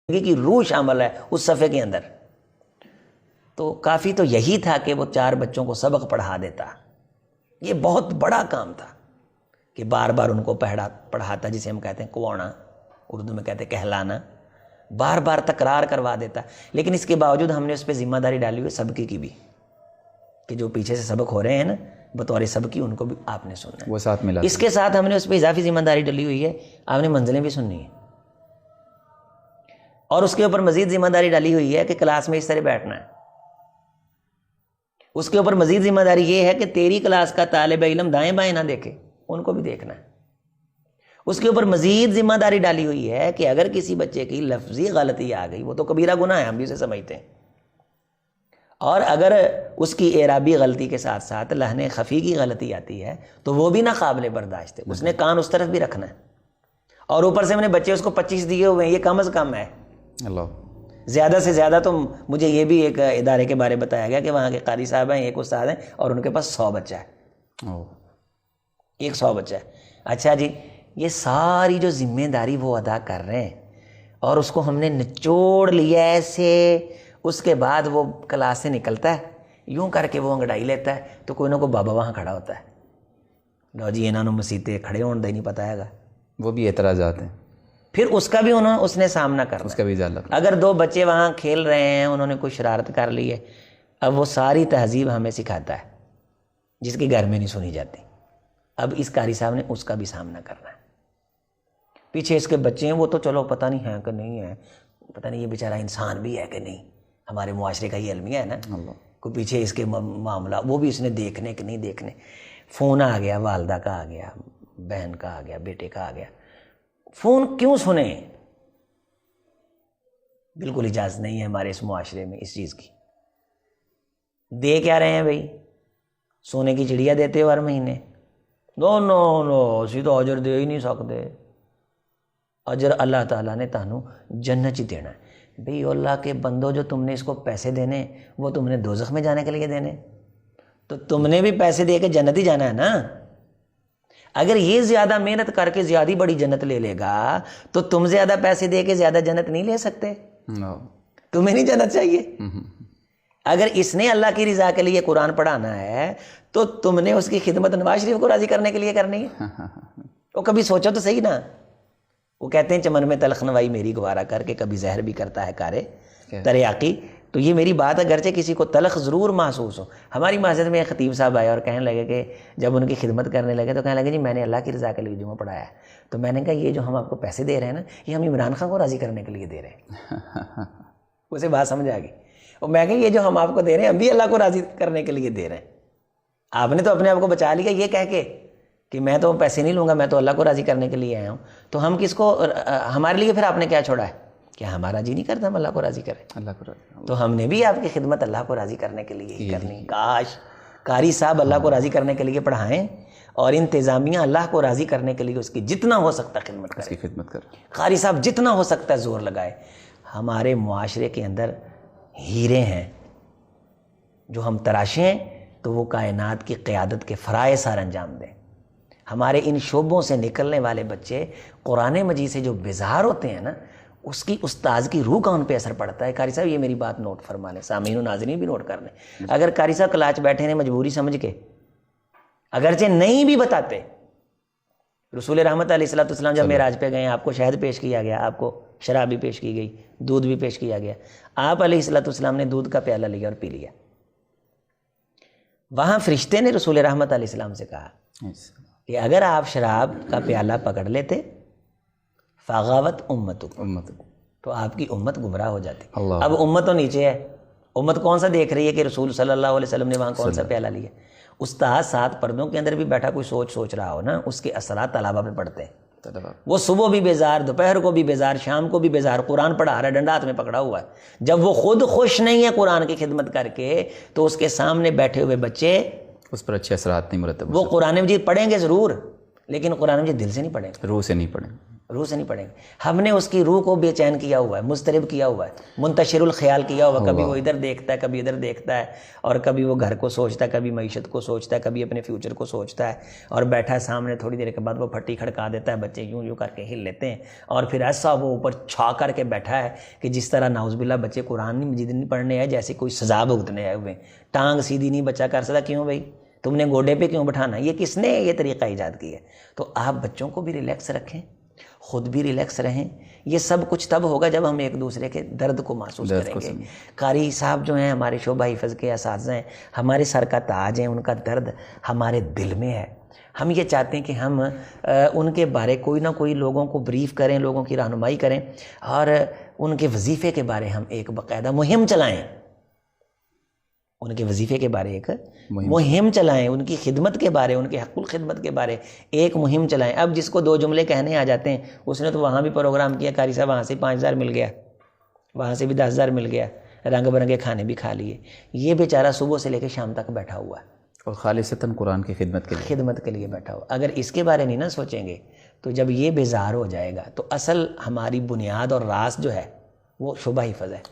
کی روح شامل ہے اس صفحے کے اندر. تو کافی تو یہی تھا کہ وہ 4 بچوں کو سبق پڑھا دیتا. یہ بہت بڑا کام تھا کہ بار بار ان کو پڑھاتا، جسے ہم کہتے ہیں کوانا، اردو میں کہتے ہیں کہلانا، بار بار تکرار کروا دیتا. لیکن اس کے باوجود ہم نے اس پہ ذمہ داری ڈالی ہوئی سبقی کی بھی، کہ جو پیچھے سے سبق ہو رہے ہیں نا بطور سبقی، ان کو بھی آپ نے سننا ہے. وہ ساتھ ملا. اس کے ساتھ ہم نے اس پہ اضافی ذمہ داری ڈلی ہوئی ہے، آپ نے منزلیں بھی سننی ہیں. اور اس کے اوپر مزید ذمہ داری ڈالی ہوئی ہے کہ کلاس میں اس طرح بیٹھنا ہے. اس کے اوپر مزید ذمہ داری یہ ہے کہ تیری کلاس کا طالب علم دائیں بائیں نہ دیکھے، ان کو بھی دیکھنا ہے. اس کے اوپر مزید ذمہ داری ڈالی ہوئی ہے کہ اگر کسی بچے کی لفظی غلطی آ گئی، وہ تو کبیرہ گناہ ہے، ہم بھی اسے سمجھتے ہیں، اور اگر اس کی اعرابی غلطی کے ساتھ ساتھ لحن خفی کی غلطی آتی ہے تو وہ بھی نہ قابل برداشت ہے. اس نے کان اس طرف بھی رکھنا ہے. اور اوپر سے میں نے بچے اس کو 25 دیے ہوئے ہیں، یہ کم از کم ہے. اللہ. زیادہ سے زیادہ تو مجھے یہ بھی ایک ادارے کے بارے بتایا گیا کہ وہاں کے قاری صاحب ہیں، ایک استاد ہیں، اور ان کے پاس 100 بچہ ہے. ایک 100 بچہ ہے. اچھا جی، یہ ساری جو ذمہ داری وہ ادا کر رہے ہیں، اور اس کو ہم نے نچوڑ لیا ایسے. اس کے بعد وہ کلاس سے نکلتا ہے، یوں کر کے وہ انگڑائی لیتا ہے، تو کوئی نہ کوئی بابا وہاں کھڑا ہوتا ہے، لو جی انہوں نے مسیتے کھڑے ہونے دے نہیں پتا ہے گا. وہ بھی اعتراضات ہیں. پھر اس کا بھی اس نے سامنا کرنا. اس کا بھی ازالہ. اگر 2 بچے وہاں کھیل رہے ہیں، انہوں نے کوئی شرارت کر لی ہے، اب وہ ساری تہذیب ہمیں سکھاتا ہے جس کی گھر میں نہیں سنی جاتی. اب اس قاری صاحب نے اس کا بھی سامنا کرنا ہے. پیچھے اس کے بچے ہیں، وہ تو چلو پتہ نہیں ہیں کہ نہیں ہے، پتہ نہیں یہ بیچارہ انسان بھی ہے کہ نہیں، ہمارے معاشرے کا یہ المیہ ہے نا. کوئی پیچھے اس کے معاملہ وہ بھی اس نے دیکھنے کہ نہیں دیکھنے. فون آ گیا، والدہ کا آ گیا، بہن کا آ گیا، بیٹے کا آ گیا. فون کیوں سنیں؟ بالکل اجازت نہیں ہے ہمارے اس معاشرے میں اس چیز کی. دے کیا رہے ہیں بھائی؟ سونے کی چڑیا دیتے ہو ہر مہینے؟ نو نو نو، اسی تو اجر دے ہی نہیں سکتے. اجر اللہ تعالیٰ نے تانوں جنت ہی دینا ہے. بھئی اللہ کے بندو، جو تم نے اس کو پیسے دینے وہ تم نے دوزخ میں جانے کے لیے دینے، تو تم نے بھی پیسے دے کے جنت ہی جانا ہے نا. اگر یہ زیادہ محنت کر کے زیادہ بڑی جنت لے لے گا تو تم زیادہ پیسے دے کے زیادہ جنت نہیں لے سکتے. تمہیں نہیں جنت چاہیے. اگر اس نے اللہ کی رضا کے لیے قرآن پڑھانا ہے تو تم نے اس کی خدمت نواز شریف کو راضی کرنے کے لیے کرنی ہے. وہ کبھی سوچو تو صحیح نا. وہ کہتے ہیں چمن میں تلخ نوائی میری گوارا کر کے کبھی زہر بھی کرتا ہے کارے تریاقی. تو یہ میری بات اگرچہ کسی کو تلخ ضرور محسوس ہو. ہماری مسجد میں ایک خطیب صاحب آئے اور کہنے لگے کہ جب ان کی خدمت کرنے لگے تو کہنے لگے جی میں نے اللہ کی رضا کے لیے جمعہ پڑھایا ہے. تو میں نے کہا یہ جو ہم آپ کو پیسے دے رہے ہیں نا، یہ ہم عمران خان کو راضی کرنے کے لیے دے رہے ہیں. اسے بات سمجھ آ گئی. اور میں کہا یہ جو ہم آپ کو دے رہے ہیں ہم بھی اللہ کو راضی کرنے کے لیے دے رہے ہیں. آپ نے تو اپنے آپ کو بچا لیا یہ کہہ کے کہ میں تو پیسے نہیں لوں گا، میں تو اللہ کو راضی کرنے کے لیے آیا ہوں. تو ہم کس کو، ہمارے لیے پھر آپ نے کیا چھوڑا ہے؟ کیا ہمارا جی نہیں کرتا ہم اللہ کو راضی کریں؟ اللہ کو راضی. تو ہم نے بھی آپ کی خدمت اللہ کو راضی کرنے کے لیے ہی کرنی. کاش قاری صاحب اللہ کو راضی کرنے کے لیے پڑھائیں اور انتظامیہ اللہ کو راضی کرنے کے لیے اس کی جتنا ہو سکتا ہے خدمت کرے. قاری صاحب جتنا ہو سکتا ہے زور لگائے. ہمارے معاشرے کے اندر ہیرے ہیں جو ہم تراشیں تو وہ کائنات کی قیادت کے فرائض سار انجام دیں. ہمارے ان شعبوں سے نکلنے والے بچے قرآن مجید سے جو بیزار ہوتے ہیں نا، اس کی استاذ کی روح کا ان پہ اثر پڑتا ہے. قاری صاحب یہ میری بات نوٹ فرما لیں، سامعین و ناظرین بھی نوٹ کر لیں. اگر قاری صاحب کلاچ بیٹھے نے مجبوری سمجھ کے، اگرچہ نہیں بھی بتاتے، رسول رحمت علیہ الصلوۃ والسلام جب معراج پہ گئے آپ کو شہد پیش کیا گیا، آپ کو شراب بھی پیش کی گئی، دودھ بھی پیش کیا گیا. آپ علیہ الصلوۃ والسلام نے دودھ کا پیالہ لیا اور پی لیا. وہاں فرشتے نے رسول رحمت علیہ السلام سے کہا کہ اگر آپ شراب کا پیالہ پکڑ لیتے فغاوت امت تو آپ کی امت گمراہ ہو جاتی. اب امت تو نیچے ہے، امت کون سا دیکھ رہی ہے کہ رسول صلی اللہ علیہ وسلم نے وہاں کون سا پیالہ لیا. استاد 7 پردوں کے اندر بھی بیٹھا کوئی سوچ رہا ہو نا، اس کے اثرات طلبہ پہ پڑتے ہیں. وہ صبح بھی بیزار، دوپہر کو بھی بیزار، شام کو بھی بیزار، قرآن پڑھا رہا ہے، ڈنڈا ہاتھ میں پکڑا ہوا ہے. جب وہ خود خوش نہیں ہے قرآن کی خدمت کر کے تو اس کے سامنے بیٹھے ہوئے بچے اس پر اچھے اثرات نہیں مرتب. وہ قرآن مجید پڑھیں گے ضرور لیکن قرآن مجید دل سے نہیں پڑھیں گے، روح سے نہیں پڑھیں. روح سے نہیں پڑھیں گے. ہم نے اس کی روح کو بے چین کیا ہوا ہے, مضطرب کیا ہوا ہے, منتشر الخیال کیا ہوا ہے. کبھی وہ ادھر دیکھتا ہے, کبھی ادھر دیکھتا ہے, اور کبھی وہ گھر کو سوچتا ہے, کبھی معیشت کو سوچتا ہے, کبھی اپنے فیوچر کو سوچتا ہے, اور بیٹھا ہے سامنے, تھوڑی دیر کے بعد وہ پھٹی کھڑکا دیتا ہے, بچے یوں یوں کر کے ہل لیتے ہیں, اور پھر ایسا وہ اوپر چھا کر کے بیٹھا ہے کہ جس طرح نعوذ باللہ بچے قرآن مجید نہیں پڑھنے آئے, جیسے کوئی سزا بھگتنے آئے ہوئے ہیں. ٹانگ سیدھی نہیں بچہ کر سکتا. کیوں بھائی, تم نے گوڈے پہ کیوں بٹھانا؟ یہ کس نے یہ طریقہ ایجاد کیا ہے؟ تو آپ بچوں کو بھی ریلیکس رکھیں, خود بھی ریلیکس رہیں. یہ سب کچھ تب ہوگا جب ہم ایک دوسرے کے درد کو محسوس کریں گے. قاری صاحب جو ہیں ہمارے شعبہ حفظ کے اساتذہ ہیں, ہمارے سر کا تاج ہیں, ان کا درد ہمارے دل میں ہے. ہم یہ چاہتے ہیں کہ ہم ان کے بارے کوئی نہ کوئی لوگوں کو بریف کریں, لوگوں کی رہنمائی کریں, اور ان کے وظیفے کے بارے ہم ایک باقاعدہ مہم چلائیں. ان کے وظیفے کے بارے ایک مہم چلائیں, ان کی خدمت کے بارے, ان کے حق الخدمت کے بارے ایک مہم چلائیں. اب جس کو 2 جملے کہنے آ جاتے ہیں, اس نے تو وہاں بھی پروگرام کیا, قاری صاحب وہاں سے 5000 مل گیا, وہاں سے بھی 10000 مل گیا, رنگ برنگے کھانے بھی کھا لیے. یہ بیچارہ صبح سے لے کے شام تک بیٹھا ہوا ہے, اور خالصتاً قرآن کی خدمت کے لیے بیٹھا ہوا. اگر اس کے بارے نہیں نا سوچیں گے, تو جب یہ بیزار ہو جائے گا, تو اصل ہماری بنیاد اور راس جو ہے وہ شعبہ حفظ ہے.